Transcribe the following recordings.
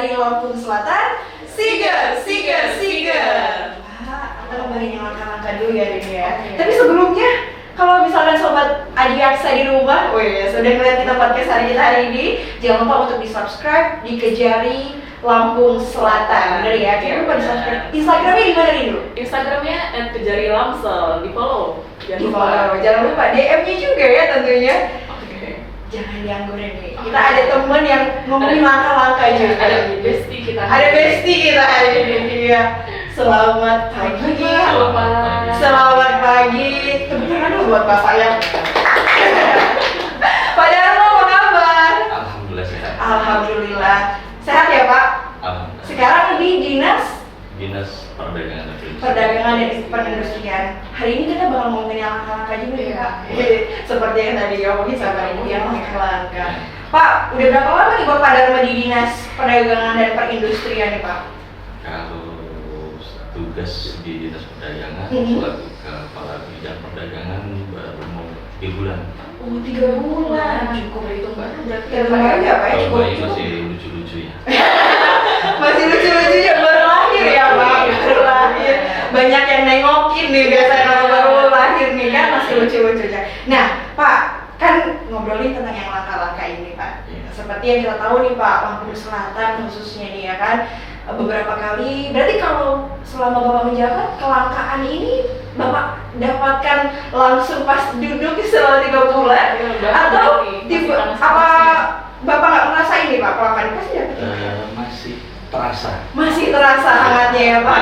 dari Lampung Selatan, Siger. Wah, kita kembali yang langkah-langkah dulu ya ini ya. Tapi sebelumnya, kalau misalkan sobat Adiaksa di rumah, sudah ngeliat kita podcast hari ini, jangan lupa untuk di-subscribe di Kejari Lampung Selatan. Bener ya? Jangan lupa di-subscribe. Instagramnya di mana nih dulu? Instagramnya @kejarilamsel, di follow. Jangan lupa DM-nya juga ya tentunya. Oke. Jangan dianggur nih. Kita ada temen yang ngomongin langkah-langkah juga. Ada bestie kita. Ada bestie kita hari ini. Iya. Selamat pagi. Selamat pagi. Tepuk tangan dulu buat Bapak ya. Pak Darmo, apa kabar? Alhamdulillah sehat. Alhamdulillah. Sehat ya Pak? Alhamdulillah. Sekarang di Dinas Perdagangan dan Perdagangan dan Perindustrian. Hari ini kita bakal ngomongin yang langkah-langkah juga ya Pak. Seperti yang tadi ngomongin sama Ibu yang langkah-langkah. Pak, udah berapa lama nih Bapak Darmo di Dinas Perdagangan dan Perindustrian nih Pak? Kalau tugas di Dinas Perdagangan selaku Kepala Bidang Perdagangan baru mau 3 bulan. Oh, 3 bulan. Cukup hitung baru berarti. Ya baru ya Pak? Kalau bayi Cukup. masih lucu-lucu ya. Masih lucu-lucu ya, baru lahir ya Pak. Baru lahir. Banyak yang nengokin nih biasanya kalau baru lahir nih kan masih lucu-lucunya. Nah Pak, kan ngobrolin tentang yang langkah-langkah ini Pak. Seperti yang kita tahu nih Pak, Lampung Selatan khususnya nih ya kan, beberapa kali, berarti kalau selama Bapak menjabat, kelangkaan ini Bapak dapatkan langsung pas duduk selama 3 bulan? Atau tipe, apa Bapak nggak ngerasain nih Pak kelangkaan? Pasti dapat. Masih terasa. Masih terasa hangatnya ya Pak?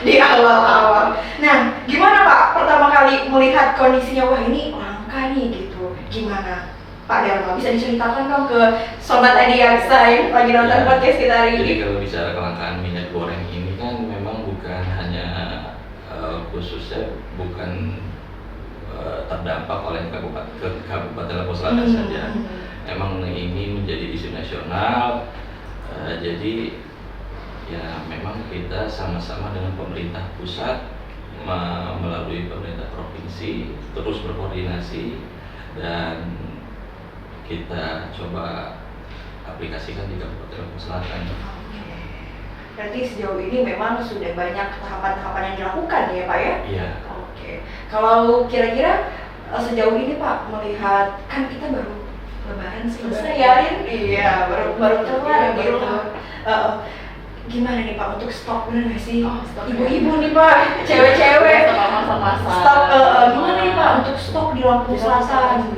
Di awal-awal. Nah, gimana Pak pertama kali melihat kondisinya, wah ini langka nih gitu, gimana? Pak Darmo, bisa diceritakan dong ke Sobat Adiaksa yang lagi nonton podcast kita hari ini? Jadi kalau bicara kelangkaan minyak goreng ini kan memang bukan hanya khususnya bukan terdampak oleh Kabupaten Lampung Selatan saja. Emang ini menjadi isu nasional. Jadi ya memang kita sama-sama dengan pemerintah pusat melalui pemerintah provinsi terus berkoordinasi dan kita coba aplikasikan di Kabupaten Lampung Selatan. Berarti sejauh ini memang sudah banyak tahapan-tahapan yang dilakukan ya Pak ya? Iya. Oke. Kalau kira-kira sejauh ini Pak melihat, kan kita baru Lebaran selesai ya? Iya, baru kelar gitu. Gimana nih Pak untuk stok, bener nggak sih? Ibu-ibu nih Pak, cewek-cewek. Stok, gimana nih Pak untuk stok di Lampung Selatan?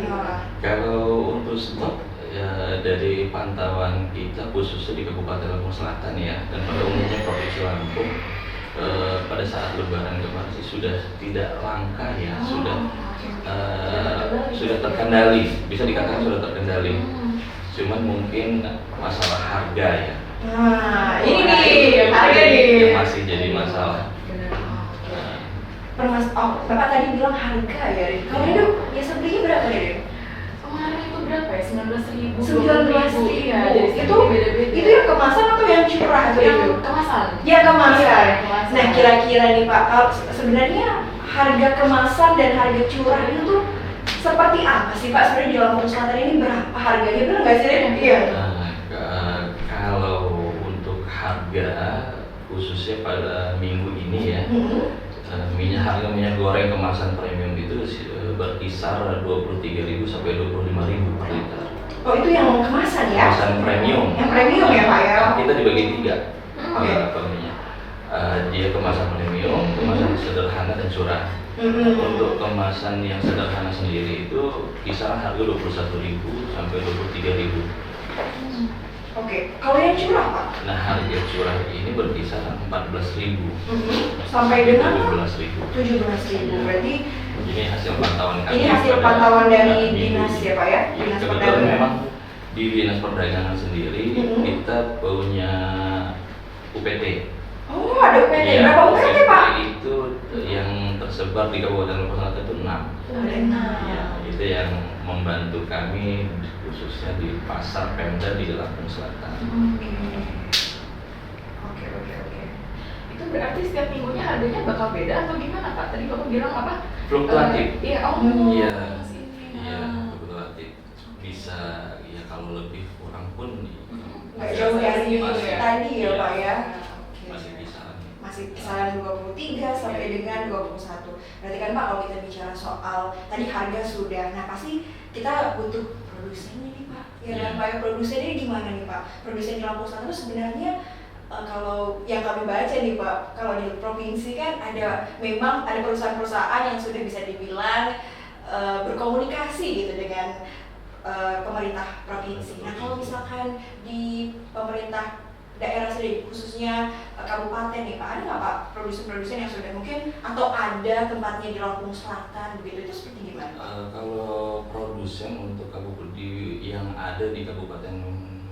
Kalau untuk stok ya dari pantauan kita khususnya di Kabupaten Lampung Selatan ya dan pada umumnya Provinsi Lampung pada saat Lebaran kemarin sih sudah tidak langka ya, sudah terkendali, bisa dikatakan sudah terkendali. Cuman mungkin masalah harga ya. Nah, ini nih harga nih yang masih jadi masalah. Bapak tadi bilang harga ya, kalau itu biasa belinya berapa ya? Kemarin itu berapa ya? 19.000. 19.000. Iya, jadi itu yang kemasan atau yang curah tuh itu? Kemasan. Ya kemasan. Kemasan. Nah kira-kira nih Pak, kalau sebenarnya harga kemasan dan harga curah itu tuh seperti apa sih Pak sebenarnya di Lampung Selatan ini, berapa harganya, benar nggak sih? Iya. Kalau untuk harga khususnya pada minggu ini ya, harga minyak goreng kemasan premium itu berkisar 23.000 sampai 25.000 per liter. Oh itu yang kemasan ya? Kemasan premium. Yang premium ya Pak ya? Kita dibagi 3. Oke. Dia kemasan premium, kemasan sederhana dan curah. Untuk kemasan yang sederhana sendiri itu kisaran harga 21.000 sampai 23.000. Oke, kalau yang curah Pak? Nah harga curah ini berkisar 14.000 sampai dengan 17.000. 17.000. Berarti ini hasil pantauan kami. ini hasil pantauan dari dinas ya Pak ya? Dinas Kebetulan Perdagangan. memang di Dinas Perdagangan sendiri kita punya UPT. Oh ada UPT, Ya, berapa UPT Pak? itu yang tersebar di Kabupaten Lampung Selatan itu 6. Ada 6. Ya, itu yang membantu kami khususnya di pasar Pemda di Lampung Selatan. Oke. Itu berarti setiap minggunya harganya bakal beda atau gimana Pak? Tadi Bapak bilang apa? Fluktuatif. Iya, Iya, sini. iya, fluktuatif. Bisa ya kalau lebih kurang pun nggak jauh dari Masih. tadi ya Iya. Pak ya. Masih kisaran. Masih kisaran 23 sampai dengan 21. Berarti kan Pak kalau kita bicara soal tadi harga sudah, nah pasti kita butuh produsennya nih Pak. Ya kan Iya. Pak, ya, produsennya gimana nih Pak? Produsen di Lampung Selatan itu sebenarnya kalau yang kami baca nih Pak, kalau di provinsi kan memang ada perusahaan-perusahaan yang sudah bisa dibilang berkomunikasi gitu dengan pemerintah provinsi. Nah kalau misalkan di pemerintah daerah sendiri, khususnya kabupaten nih Pak, ada nggak Pak produsen-produsen yang sudah mungkin atau ada tempatnya di Lampung Selatan begitu, itu seperti gimana? Kalau produsen untuk yang ada di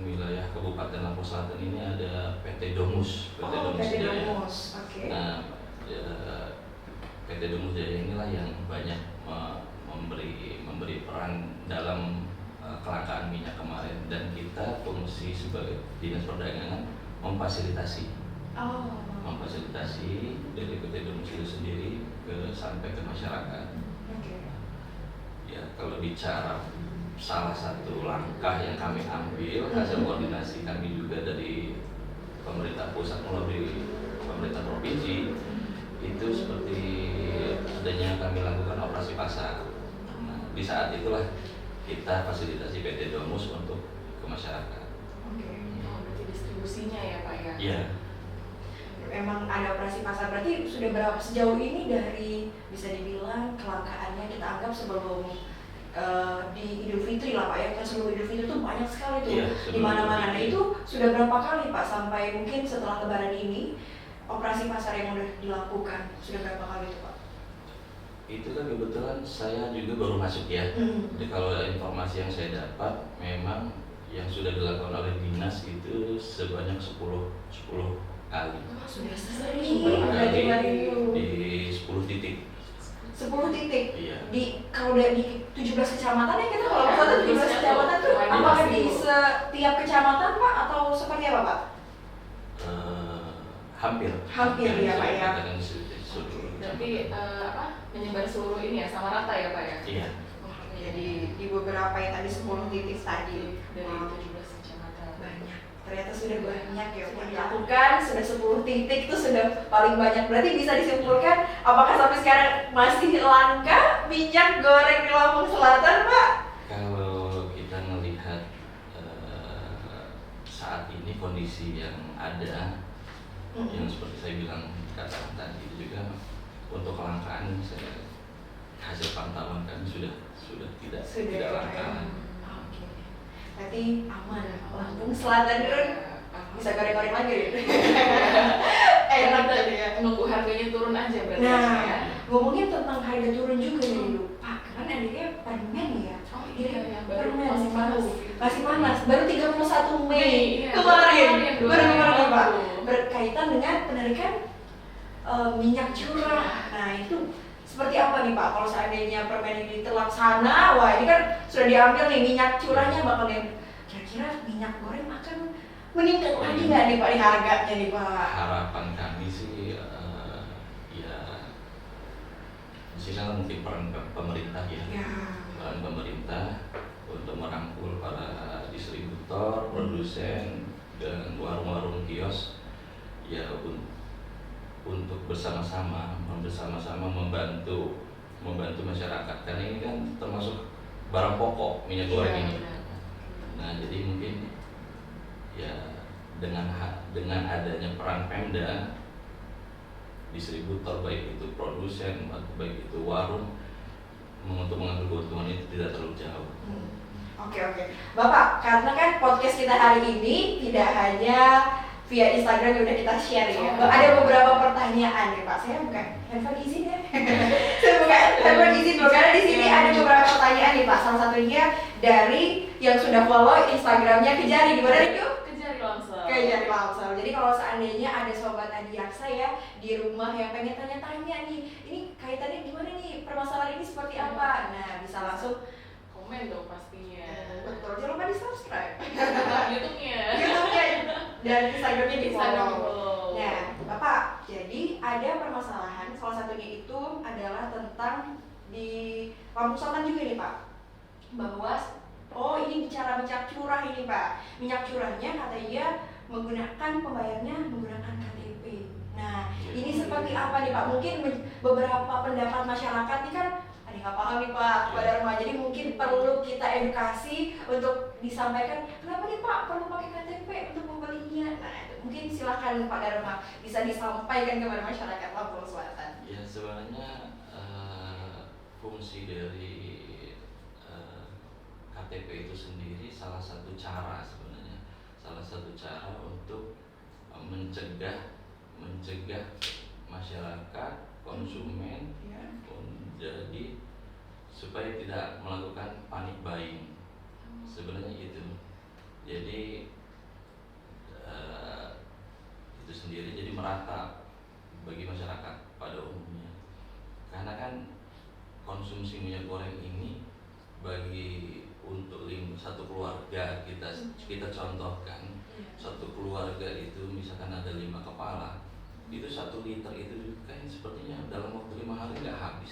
wilayah Kabupaten Lampung Selatan ini ada PT Domus. PT Jaya. Domus, oke. Nah, PT Domus Jaya inilah yang banyak memberi peran dalam kelangkaan minyak kemarin, dan kita fungsi sebagai Dinas Perdagangan memfasilitasi dari PT Domus itu sendiri sampai ke masyarakat. Oke. Ya, kalau bicara salah satu langkah yang kami ambil hasil koordinasi kami juga dari pemerintah pusat melalui pemerintah provinsi, itu seperti adanya kami lakukan operasi pasar. Nah, di saat itulah kita fasilitasi PT Domus untuk ke masyarakat. Oke. Oh, berarti distribusinya ya Pak ya? Iya. Memang ada operasi pasar, berarti sudah berapa sejauh ini dari bisa dibilang kelangkaannya kita anggap sebelum di Idul Fitri lah Pak ya, kan sebelum Idul Fitri itu banyak sekali tuh Iya, di mana-mana. Nah itu sudah berapa kali Pak sampai mungkin setelah Lebaran ini operasi pasar yang udah dilakukan sudah berapa kali itu Pak? Itu kan kebetulan saya juga baru masuk ya. Jadi kalau informasi yang saya dapat memang yang sudah dilakukan oleh dinas itu sebanyak 10 kali. Oh, sudah 10 sering kali berarti di 10 titik. 10 titik. Iya. Kalau udah di 17 kecamatan ya kita kalau misalnya 17 kecamatan tuh Iya. apakah di setiap kecamatan Pak atau seperti apa Pak? Hampir Ya Pak ya. Katakan di seluruh Berarti kecamatan. menyebar seluruh ini ya, sama rata ya Pak ya? Iya. Jadi di beberapa yang tadi 10 titik tadi Dari Wow, 17 kecamatan. banyak. Ternyata sudah banyak ya Pak dilakukan, sudah 10 titik itu sudah paling banyak. Berarti bisa disimpulkan apakah sampai sekarang masih langka minyak goreng di Lampung Selatan Pak? Kalau kita melihat saat ini kondisi yang ada, yang seperti saya bilang katakan tadi itu juga untuk kelangkaan hasil pantauan kami sudah tidak langka. Oke. Berarti aman. Lampung Selatan dulu bisa goreng-goreng lagi. Enak tadi ya. Nunggu harganya turun aja berarti Nah, ya? ngomongin tentang harga turun juga nih dulu. Pak, kan adanya permen ya. Oh iya, yang baru Permen masih panas. Masih panas. Baru 31 Mei Iya, kemarin. kemarin, Baru kemarin Pak. baru. Berkaitan dengan penarikan minyak curah. Nah, itu seperti apa nih Pak kalau seandainya permen ini terlaksana? Wah, ini kan sudah diambil nih minyak curahnya bakal kira-kira minyak goreng akan meningkat lagi nggak nih Pak di harganya nih Pak? Harapan kami sih ya di sini kan mungkin peran pemerintah ya. Ya. Peran pemerintah untuk merangkul para distributor, produsen, dan warung-warung kios ya untuk bersama-sama membantu masyarakat, karena ini kan termasuk barang pokok minyak goreng ini. Nah, jadi mungkin ya dengan adanya peran Pemda, distributor baik itu produsen baik itu warung untuk mengambil keuntungan itu tidak terlalu jauh. Oke. Bapak, karena kan podcast kita hari ini tidak hanya via Instagram yang udah kita share ya. Ada beberapa pertanyaan nih Pak. Saya buka handphone izin ya. Saya buka handphone izin dulu karena di sini ada beberapa pertanyaan nih Pak. Salah satunya dari yang sudah follow Instagramnya Kejari. Gimana itu? Kejari Langsung. Kejari Langsung. Jadi kalau seandainya ada sobat Adiaksa ya di rumah yang pengen tanya-tanya nih, ini kaitannya gimana nih, permasalahan ini seperti apa? Nah, bisa langsung Komen dong pastinya. betul. Jangan lupa di subscribe. YouTube-nya. YouTube-nya dan Instagram-nya di Instagram follow. di-follow. Nah, Bapak, jadi ada permasalahan, salah satunya itu adalah tentang di Lampung Selatan juga nih Pak, bahwa Oh, ini bicara minyak curah ini Pak. Minyak curahnya katanya menggunakan pembayarnya menggunakan KTP. Nah, ini seperti apa nih Pak? Mungkin beberapa pendapat masyarakat ini kan ada yang nggak paham nih Pak pada rumah. Jadi mungkin perlu kita edukasi untuk disampaikan kenapa nih Pak perlu pakai KTP untuk membelinya. Nah, itu mungkin silakan Pak Dharma bisa disampaikan kepada masyarakat Lampung Selatan. Ya sebenarnya fungsi dari KTP itu sendiri salah satu cara sebenarnya, salah satu cara untuk mencegah masyarakat konsumen jadi supaya tidak melakukan panic buying. Sebenarnya itu. Jadi itu sendiri jadi merata bagi masyarakat pada umumnya. Karena kan konsumsi minyak goreng ini bagi untuk satu keluarga kita contohkan, satu keluarga itu misalkan ada 5 kepala, itu 1 liter itu kan sepertinya dalam waktu 5 hari nggak habis.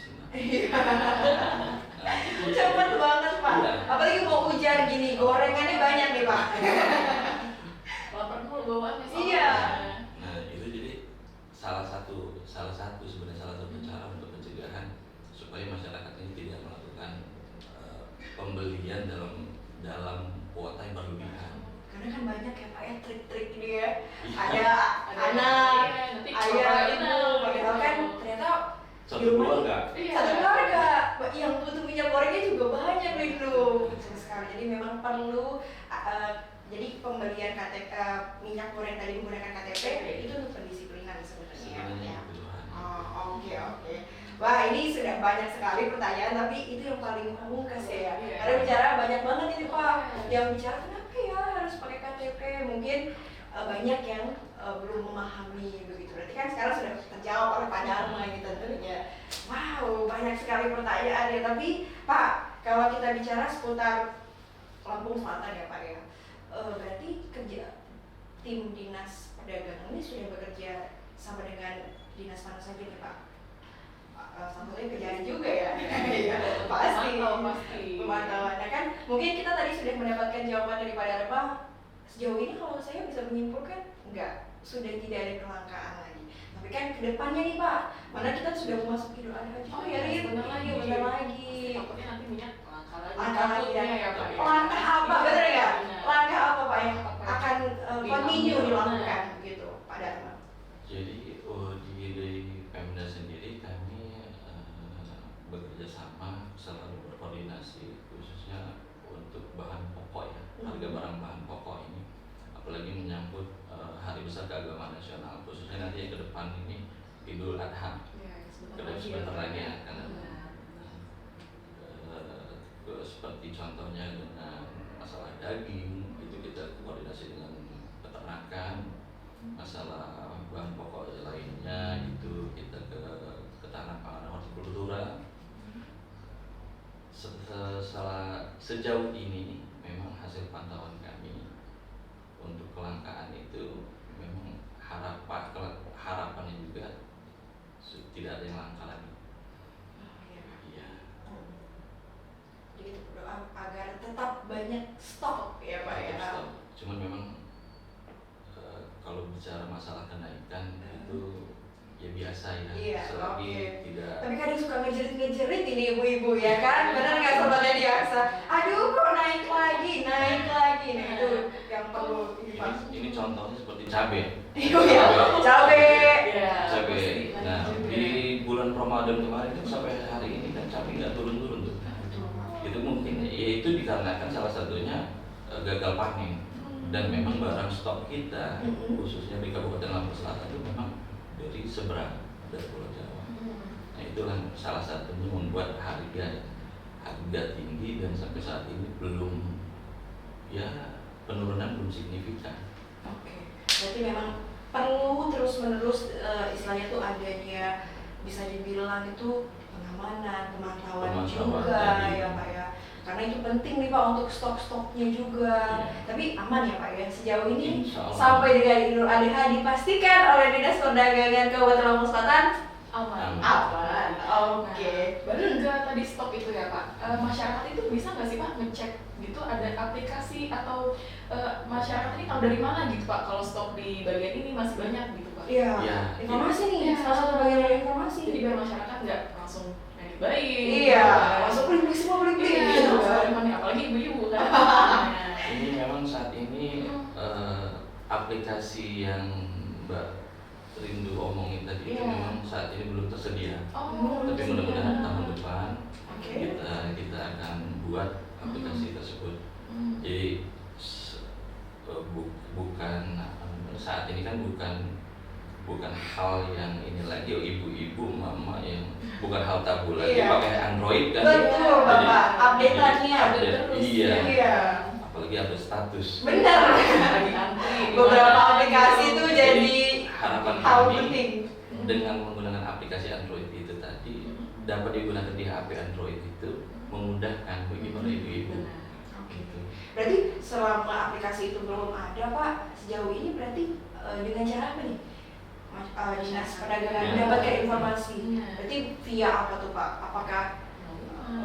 Cepet banget Pak. Iya. Apalagi mau hujan gini, gorengannya banyak nih Pak. Lapar mulu bawaannya. Iya. Nah itu jadi salah satu sebenarnya salah satu cara untuk pencegahan supaya masyarakat ini tidak melakukan pembelian dalam kuota yang berlebihan. Karena kan banyak ya Pak ya trik-trik dia. Iya. Ada anak, nanti ayah, keluarga ibu, padahal kan ternyata Satu keluarga. Satu keluarga yang butuh minyak gorengnya juga banyak itu. Betul sekali. Jadi memang perlu jadi pembelian minyak goreng tadi menggunakan KTP itu untuk pendisiplinan sebenarnya. Oh, oke. Wah, ini sudah banyak sekali pertanyaan, tapi itu yang paling pamungkas ya. Karena bicara banyak banget ini Pak. Yang bicara kenapa ya harus pakai KTP? Mungkin banyak yang belum memahami begitu. Berarti kan sekarang sudah terjawab oleh Pak Dharma ini tentunya. Wow, banyak sekali pertanyaan ya. Tapi Pak, kalau kita bicara seputar Lampung Selatan ya Pak ya, berarti tim dinas perdagangan ini sudah bekerja sama dengan dinas mana saja nih Pak? Sampai kejadian juga ya. Iya, pasti. Pemantauan. Nah kan mungkin kita tadi sudah mendapatkan jawaban dari Pak Dharma. Sejauh ini kalau saya bisa menyimpulkan sudah tidak ada kelangkaan lagi. Tapi kan kedepannya nih Pak, mana kita sudah memasuki Idul Adha juga ya Rin. Bentar lagi. Takutnya nanti minyak langka lagi. Langka lagi Ya, Pak. langkah apa? Betul ya? Langkah apa Pak yang akan continue dilakukan gitu Pak Dharma? Jadi di Pemda sendiri kami bekerja sama selalu berkoordinasi khususnya untuk bahan pokok ya, harga bahan pokok ini, apalagi menyangkut hari besar keagamaan nasional khususnya nanti yang ke depan ini Idul Adha. Sebentar lagi akan ada. Seperti contohnya dengan masalah daging itu kita koordinasi dengan peternakan, masalah bahan pokok lainnya itu kita ke Ketahanan Pangan Hortikultura. Sejauh ini memang hasil pantauan kami untuk kelangkaan itu memang harapannya juga tidak ada yang langka lagi. Iya. Jadi kita berdoa agar tetap banyak stok ya Pak ya. Cuman memang kalau bicara masalah kenaikan itu ya biasa ya. Iya, selagi tidak. Tapi kadang suka ngejerit ini ibu-ibu ya kan, benar nggak sobatnya diaksa? Aduh kok naik lagi. Nah itu yang perlu Ini contohnya seperti cabai. Iya, cabai. Cabai. Nah di bulan Ramadan kemarin kan sampai hari ini kan cabai nggak turun-turun tuh. Itu mungkin ya itu dikarenakan salah satunya gagal panen. Dan memang barang stok kita khususnya di Kabupaten Lampung Selatan itu memang dari seberang dari Pulau Jawa. Nah itulah salah satunya membuat harga tinggi dan sampai saat ini belum penurunan belum signifikan. Oke. Berarti memang perlu terus-menerus istilahnya tuh adanya bisa dibilang itu pengamanan, pemantauan juga ya Pak ya. Karena itu penting nih Pak untuk stok-stoknya juga. Tapi aman ya Pak ya sejauh ini sampai dengan Idul Adha dipastikan oleh Dinas Perdagangan Kabupaten Lampung Selatan aman. Oke. Balik ke tadi stok itu ya Pak, masyarakat itu bisa nggak sih Pak ngecek gitu ada aplikasi atau masyarakat ini tahu dari mana gitu Pak kalau stok di bagian ini masih banyak gitu Pak? Iya. Iya. Informasi nih, Iya. salah satu bagian dari informasi. Jadi biar masyarakat nggak langsung naik baik. Iya, masuk beli semua beli Iya, gitu langsung kan. dari mana? Apalagi ibu-ibu kan. Nah, Ini memang saat ini aplikasi yang Mbak Rindu omongin tadi itu Iya. memang saat ini belum tersedia. Oh, Tapi mudah-mudahan tahun depan Oke. kita akan buat aplikasi tersebut. Jadi bukan saat ini kan bukan hal yang ini lagi ibu-ibu mama yang bukan hal tabu lagi Iya. pakai Android kan. Betul Bapak, update-annya Update, terus. iya. Iya. Apalagi update status. Benar. lagi antri. Beberapa aplikasi itu jadi harapan hal kami penting. dengan menggunakan aplikasi Android itu tadi dapat digunakan di HP Android itu memudahkan bagi para ibu-ibu. Gitu. Berarti selama aplikasi itu belum ada Pak, sejauh ini berarti dengan cara apa nih? Dinas perdagangan Ya. mendapatkan informasi. Iya. Berarti via apa tuh Pak? Apakah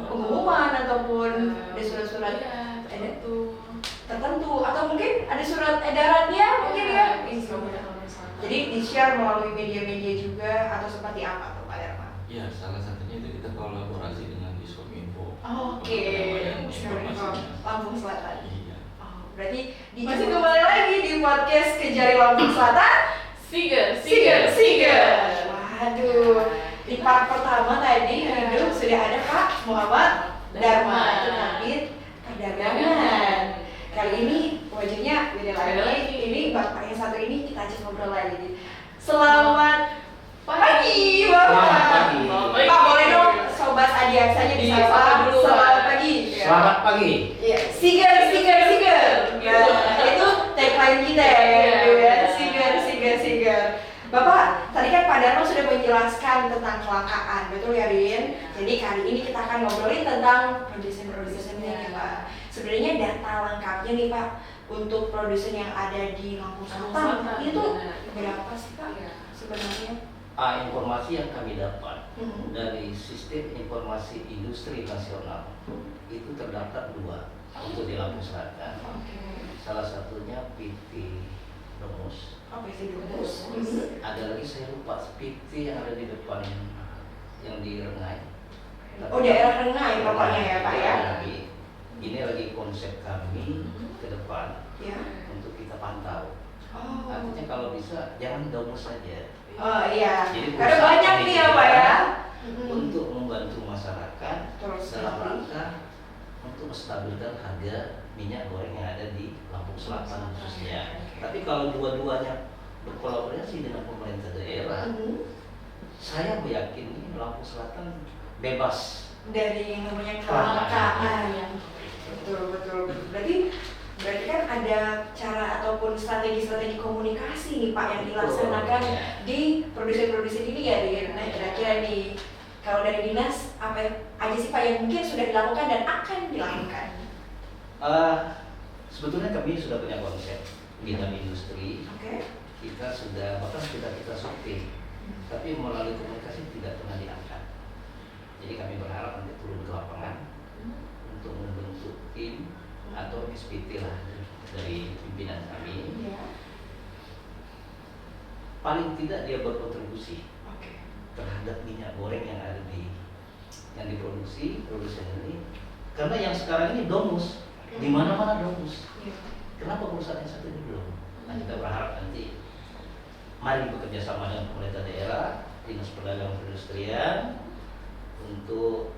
pengumuman ataupun ada surat-surat tertentu atau mungkin ada surat edarannya mungkin ya? Jadi di-share melalui media-media juga atau seperti apa tuh Pak Dharma? Ya, salah satunya itu kita kolaborasi dengan Diskominfo. Oke, Untuk informasinya. Lampung Selatan. Iya. Oh, berarti masih kembali lagi di podcast Kejari Lampung Selatan. Siger. Waduh, di part pertama tadi hidup sudah ada Pak Muhammad Dharma, itu Kabid Perdagangan. Kali ini wajahnya beda lagi. Ini bapak yang satu ini kita ajak ngobrol lagi. Selamat pagi, Bapak. Selamat pagi. Pak boleh dong sobat Adiaksanya disapa dulu. Selamat pagi. Selamat pagi. Iya, Siger. Nah, itu tagline kita ya, Siger. Bapak, tadi kan Pak Dharma sudah menjelaskan tentang kelangkaan, betul ya Rin? Jadi kali ini kita akan ngobrolin tentang produsen-produsennya ya Pak. Sebenarnya data lengkapnya nih Pak, untuk produsen yang ada di Lampung Selatan, itu berapa sih Pak sebenarnya? Informasi yang kami dapat Mhm. dari Sistem Informasi Industri Nasional itu terdapat 2 untuk di Lampung Selatan. Salah satunya PT Domus. Apa sih Domus? Ada lagi saya lupa PT yang ada di depan yang di Rengai. Oh, daerah Rengai pokoknya ya Pak ya? Ini lagi konsep kami ke depan Ya. untuk kita pantau. Oh. Artinya kalau bisa jangan Domus saja. Oh iya. Jadi Karena banyak nih ya Pak ya. Untuk membantu masyarakat Terus dalam rangka untuk menstabilkan harga minyak goreng yang ada di Lampung Selatan khususnya. Tapi kalau dua-duanya berkolaborasi dengan pemerintah daerah, saya meyakini Lampung Selatan bebas. dari yang namanya kelangkaan. Betul. Berarti kan ada cara ataupun strategi komunikasi nih Pak yang dilaksanakan Betul, ya. di produsen-produsen ini ya Rin. Nah kira-kira nih kalau dari dinas apa aja sih Pak yang mungkin sudah dilakukan dan akan dilakukan? Sebetulnya kami sudah punya konsep di dalam industri. Oke. Kita sudah bahkan sudah kita survei, tapi melalui komunikasi tidak pernah diangkat. Jadi kami berharap nanti turun ke lapangan untuk membentuk tim atau SPT lah dari pimpinan kami. Iya. Paling tidak dia berkontribusi Oke. terhadap minyak goreng yang ada yang diproduksi produsen ini. Karena yang sekarang ini Domus, di mana-mana Domus. Iya. Kenapa perusahaan yang satu ini belum? Nah kita berharap nanti mari bekerja sama dengan pemerintah daerah, dinas perdagangan perindustrian untuk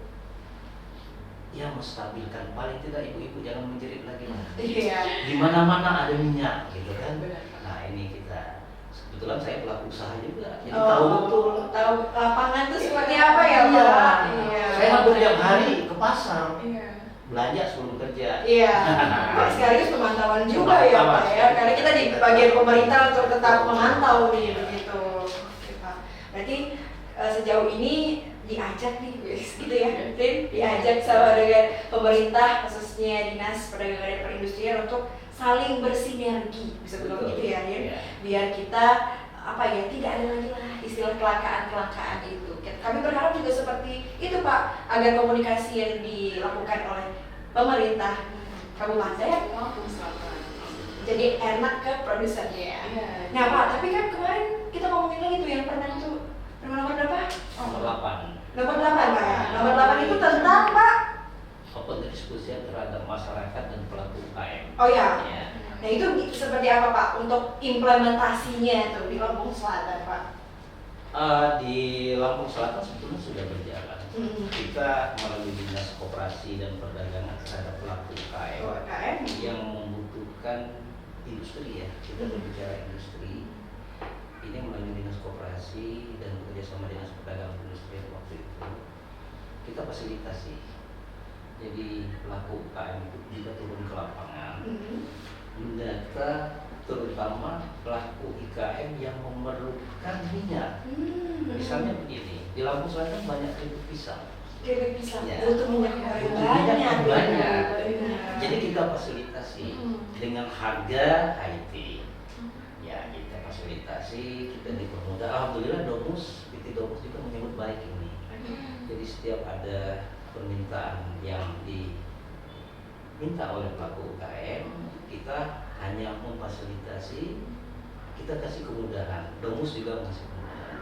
ya menstabilkan, paling tidak ibu-ibu jangan menjerit lagi lah. Iya. Di mana-mana ada minyak gitu kan. Benar. Nah ini kita kebetulan saya pelaku usaha juga, jadi Oh, tahu betul. Tahu lapangan tuh seperti apa ya Iya. Pak? Iya. Saya hampir tiap hari ke pasar Iya. belanja sebelum kerja. Iya, sekaligus pemantauan juga ya Pak ya, karena kita di bagian pemerintah untuk tetap memantau nih begitu. Oke Pak, berarti sejauh ini diajak nih guys, gitu ya, Rin, diajak sama dengan pemerintah khususnya Dinas Perdagangan dan Perindustrian untuk saling bersinergi, bisa bilang gitu ya Rin, Iya. biar kita apa ya tidak ada lagi lah istilah kelangkaan itu. Kami berharap juga seperti itu Pak, agar komunikasi yang dilakukan oleh pemerintah kabupaten Lampung Selatan. jadi enak ke produsennya. Iya. Nah Pak, tapi kan kemarin kita ngomongin lagi tuh yang pernah tuh nomor berapa? Nomor 8. Nomor 8 Pak ya. Nomor 8 itu tentang Pak. Open diskusi terhadap masyarakat dan pelaku UKM. Oh ya. Ya. Nah itu seperti apa Pak untuk implementasinya tuh di Lampung Selatan Pak? Di Lampung Selatan sebetulnya sudah berjalan. Kita melalui Dinas Koperasi dan Perdagangan terhadap pelaku UKM UKM. yang membutuhkan industri ya. Kita berbicara industri. Ini melalui Dinas Koperasi dan bekerjasama Dinas Perdagangan Perindustrian waktu itu kita fasilitasi. Jadi pelaku UKM itu juga turun ke lapangan, mendata terutama pelaku IKM yang memerlukan minyak. Misalnya begini, di Lampung Selatan banyak keripik pisang. Keripik pisang Ya. butuh minyak goreng Butuh minyak yang banyak. Benar. Jadi kita fasilitasi dengan harga HIT. Ya, kita fasilitasi, kita dipermudah. Alhamdulillah Domus, PT Domus juga menyebut baik ini. Jadi setiap ada permintaan yang diminta oleh pelaku UKM, kita hanya memfasilitasi, kita kasih kemudahan. Domus juga mengasih kemudahan.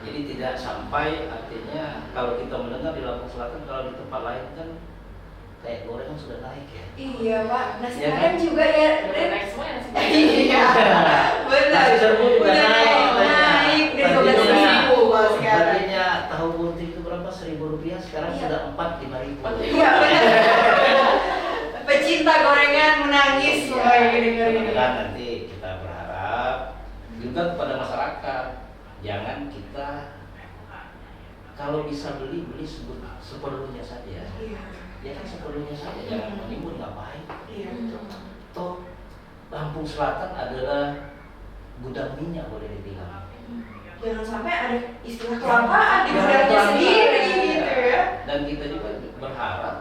Jadi tidak sampai, artinya kalau kita mendengar di Lampung Selatan, kalau di tempat lain kan kayak gorengan sudah naik ya. Iya Pak, nasi Ya kan? padang juga ya. Udah naik semua ya nasi Iya, benar. Nasi serbu juga Udah naik. naik dari Tadinya- 12.000 Pak sekarang. Tadinya tahu bunting itu berapa? Rp1.000, sekarang Iya. sudah 4-5.000. Iya benar. Pecinta gorengan menangis Iya. Pak gini-gini. Mudah-mudahan nanti kita berharap juga kepada masyarakat, jangan kita kalau bisa beli seperlunya saja. Iya. Ya kan seperlunya saja, jangan menimbun ngapain. Iya betul. Toh Lampung Selatan adalah gudang minyak boleh dibilang. Jangan sampai ada istilah kelamaan di gudangnya sendiri gitu ya. Dan kita juga berharap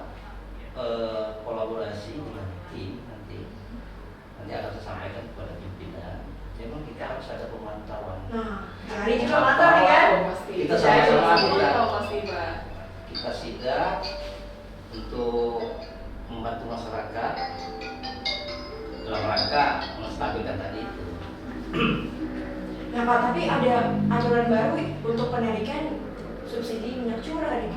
kolaborasi dengan tim nanti akan saya sampaikan kepada pimpinan. Memang kita harus ada pemantauan. Nah, hari juga mantap nih kan? Pasti. Kita sama-sama kita kita- pasti Pak. Kita sidak untuk membantu masyarakat dalam rangka menstabilkan tadi itu. Nah Pak, tapi ada aturan baru untuk penarikan subsidi minyak curah nih.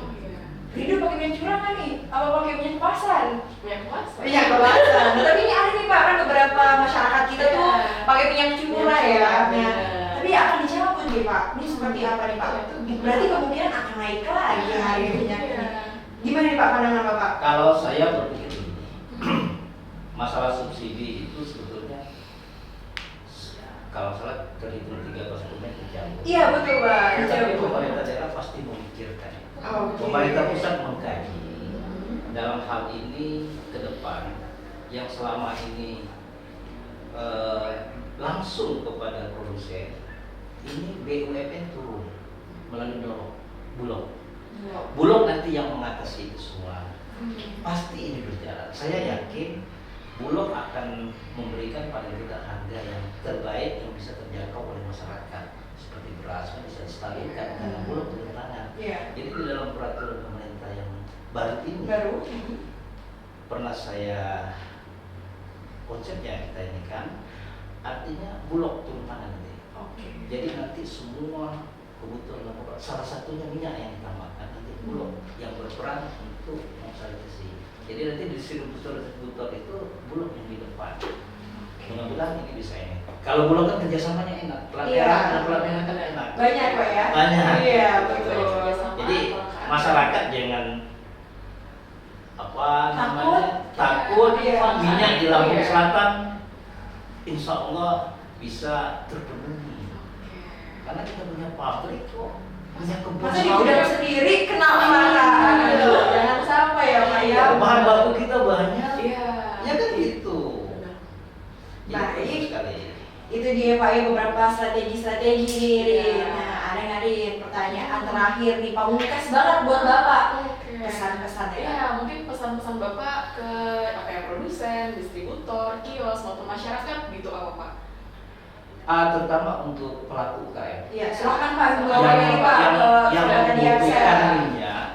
Hidup pakai minyak curah kan nih? Apa pakai minyak kemasan? Minyak puasa. Minyak kemasan. Nah, tapi ini ada nih Pak, kan beberapa masyarakat kita tuh Iya. pakai minyak curah ya. Minyak curah, Nah, benar. tapi akan dicabut nih Pak. Ini seperti apa nih Pak? Itu gimana? Berarti kemungkinan akan naik lagi harga minyak Iya. ini. Gimana nih Pak pandangan Bapak? Kalau saya berpikir begini, masalah subsidi itu sebetulnya kalau salah terhitung 13% dicabut. Iya betul Pak. Tapi Dicabut. pemerintah daerah pasti memikirkan. Oke. Pemerintah pusat mengkaji dalam hal ini ke depan yang selama ini langsung kepada produsen, ini BUMN turun melalui Bulog. Bulog nanti yang mengatasi itu semua. Pasti ini berjalan. Saya yakin Bulog akan memberikan paling tidak harga yang terbaik yang bisa terjangkau oleh masyarakat. Seperti beras kan bisa distabilkan karena Bulog turun tangan. Iya. Jadi di dalam peraturan pemerintah yang baru ini Baru. pernah saya konsepnya kita ini kan artinya Bulog turun tangan nanti. Oke. Jadi nanti semua kebutuhan pokok salah satunya minyak yang ditambahkan nanti Bulog yang berperan untuk memfasilitasi. Jadi nanti distributor itu Bulog yang di depan. Mudah-mudahan ini bisa ini. Kalau Bulog kan kerjasamanya enak, pelan Iya. pelan kan enak. Banyak Pak ya? Banyak. Iya betul. Jadi masyarakat jangan apa namanya takut Iya. minyak di Lampung Iya. Selatan insya Allah bisa terpenuhi karena kita punya pabrik kok punya kebun Masa di gudang sendiri kenapa kan? Jangan sampai ya Pak ya. bahan baku kita banyak Iya. ya kan gitu. Baik. Gitu sekali. Itu dia Pak ya beberapa strategi-strategi nih Rin. Iya. Nah ada nggak Rin pertanyaan terakhir nih pamungkas banget buat Bapak. Oke. Pesan-pesan ya. Ya, mungkin pesan-pesan Bapak ke apa ya produsen, distributor, kios maupun masyarakat gitu apa Pak? terutama untuk pelaku UKM. Iya, silakan Pak Himbauan ini Pak yang Saudara Diaksa. membutuhkan minyak.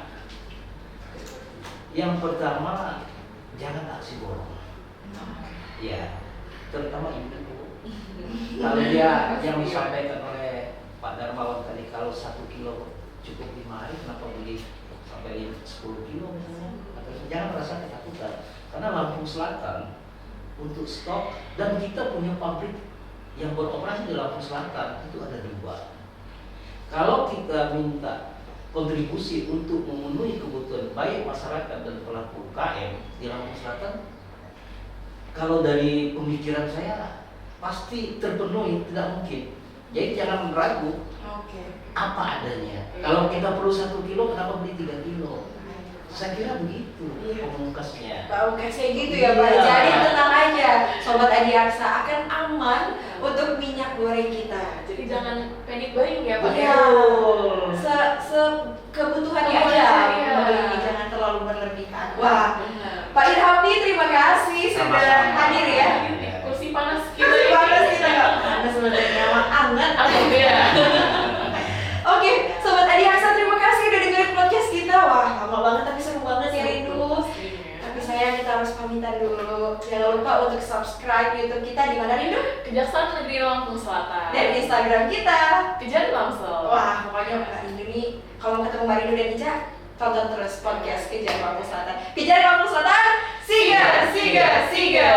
Yang pertama, jangan aksi borong. Ya, terutama ibu. Kalau dia yang disampaikan oleh Pak Darmawan tadi, kalau 1 kilo cukup 5 hari, kenapa beli sampai 10 kilo misalnya? Atau jangan merasa ketakutan, karena Lampung Selatan untuk stok, dan kita punya pabrik yang beroperasi di Lampung Selatan itu ada 2. Kalau kita minta kontribusi untuk memenuhi kebutuhan baik masyarakat dan pelaku UKM di Lampung Selatan, kalau dari pemikiran saya pasti terpenuhi, tidak mungkin. Jadi jangan ragu, apa adanya. Kalau kita perlu 1 kilo, kenapa beli 3 kilo? Saya kira begitu pemungkasnya. Pemungkasnya gitu ya Pak. Iya. Jadi tenang aja, Sobat Adiaksa, akan aman untuk minyak goreng kita. Jadi jangan panic buying ya Pak. Iya. Betul. Kebutuhannya Kebutuhan aja, iya. membeli, jangan terlalu berlebihan. Wah, Benar. Pak Irhamdi terima kasih sudah Sama-sama. hadir ya. Kursi panas kita. Terima kasih kita nggak panas sebenarnya, emang anget. Ya. Oke, Sobat Adiaksa terima kasih udah dengerin podcast kita. Wah, lama banget tapi seru banget ya Rindu. Tapi sayang kita harus pamitan dulu. Jangan lupa untuk subscribe YouTube kita di mana Rindu? Kejaksaan Negeri Lampung Selatan. Dan Instagram kita. Kejar Lamsel. Wah, pokoknya Mbak Rindu nih, kalau mau ketemu Mbak Rindu dan Ica, tonton terus podcast Kejar Lampung Selatan. Kejar Lampung Selatan, siga, siga, siga.